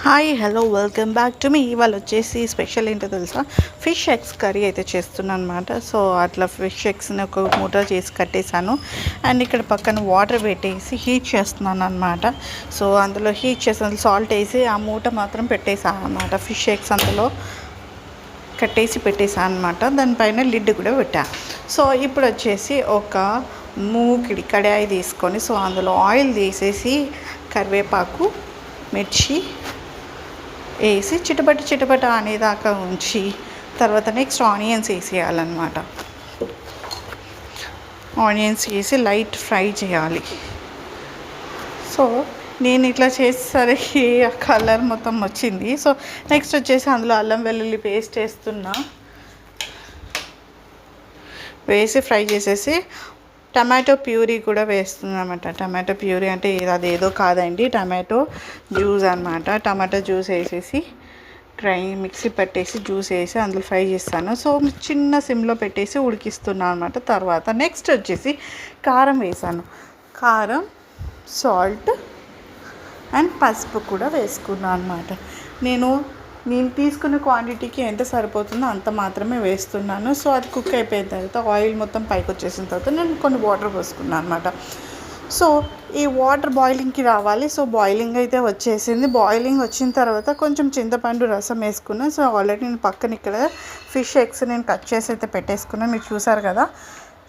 Hi hello welcome back to మీ. ఇవాళ వచ్చేసి స్పెషల్ ఏంటో తెలుసా, ఫిష్ ఎగ్స్ కర్రీ అయితే చేస్తున్నాను అనమాట. సో అట్లా ఫిష్ ఎగ్స్ని ఒక మూట చేసి కట్టేశాను. అండ్ ఇక్కడ పక్కన వాటర్ పెట్టేసి హీట్ చేస్తున్నాను అనమాట. సో అందులో హీట్ చేసిన సాల్ట్ వేసి ఆ మూట మాత్రం పెట్టేసాను అనమాట. ఫిష్ ఎగ్స్ అందులో కట్టేసి పెట్టేసాను అనమాట. దానిపైన లిడ్ కూడా పెట్టా. సో ఇప్పుడు వచ్చేసి ఒక మూకిడి కడాయి తీసుకొని సో అందులో ఆయిల్ తీసేసి కరివేపాకు, మిర్చి వేసి చిటపట అనేదాకా ఉంచి తర్వాత నెక్స్ట్ ఆనియన్స్ వేసేయాలన్నమాట. ఆనియన్స్ వేసి లైట్ ఫ్రై చేయాలి. సో నేను ఇట్లా చేసేసరికి ఆ కలర్ మొత్తం వచ్చింది. సో నెక్స్ట్ వచ్చేసి అందులో అల్లం వెల్లుల్లి పేస్ట్ వేసి ఫ్రై చేసేసి టమాటో ప్యూరీ కూడా వేస్తున్నామన్నమాట. టమాటో ప్యూరీ అంటే అదేదో కాదండి, టమాటో జ్యూస్ అనమాట. టమాటో జ్యూస్ వేసేసి మిక్సీ పట్టేసి జ్యూస్ వేసి అందులో ఫ్రై చేస్తాను. సో చిన్న సిమ్లో పెట్టేసి ఉడికిస్తున్నాను అనమాట. తర్వాత నెక్స్ట్ వచ్చేసి కారం వేసాను. కారం, సాల్ట్ అండ్ పసుపు కూడా వేసుకున్నాను అనమాట. నేను తీసుకున్న క్వాంటిటీకి ఎంత సరిపోతుందో అంత మాత్రమే వేస్తున్నాను. సో అది కుక్ అయిపోయిన తర్వాత ఆయిల్ మొత్తం పైకి వచ్చేసిన తర్వాత నేను కొన్ని వాటర్ పోసుకున్నాను అనమాట. సో ఈ వాటర్ బాయిలింగ్కి రావాలి. సో బాయిలింగ్ అయితే వచ్చేసింది. బాయిలింగ్ వచ్చిన తర్వాత కొంచెం చింతపండు రసం వేసుకున్నాను. సో ఆల్రెడీ నేను పక్కన ఇక్కడ ఫిష్ ఎగ్స్ నేను కట్ చేసి అయితే పెట్టేసుకున్నాను, మీరు చూసారు కదా.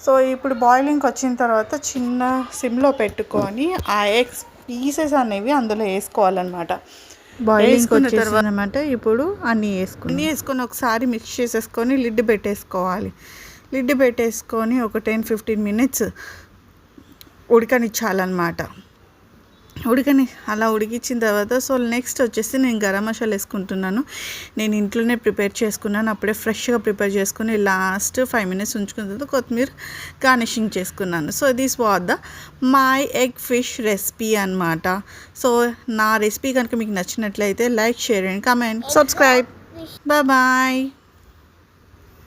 సో ఇప్పుడు బాయిలింగ్కి వచ్చిన తర్వాత చిన్న సిమ్లో పెట్టుకొని ఆ ఎగ్స్ పీసెస్ అనేవి అందులో వేసుకోవాలన్నమాట. బాయిలింగ్ తర్వాత అనమాట. ఇప్పుడు అన్నీ వేసుకొని ఒకసారి మిక్స్ చేసేసుకొని లిడ్ పెట్టేసుకోవాలి. లిడ్ పెట్టేసుకొని ఒక 10-15 మినిట్స్ ఉడకనిచ్చాలన్నమాట. అలా ఉడికించిన తర్వాత సో నెక్స్ట్ వచ్చేసి నేను గరం మసాలా వేసుకుంటున్నాను. నేను ఇంట్లోనే ప్రిపేర్ చేసుకున్నాను, అప్పుడే ఫ్రెష్గా ప్రిపేర్ చేసుకుని లాస్ట్ 5 మినిట్స్ ఉంచుకున్న తర్వాత కొత్తిమీర గార్నిషింగ్ చేసుకున్నాను. So this was the my egg fish recipe అనమాట. సో నా రెసిపీ కనుక మీకు నచ్చినట్లయితే like, share and comment, subscribe. Bye.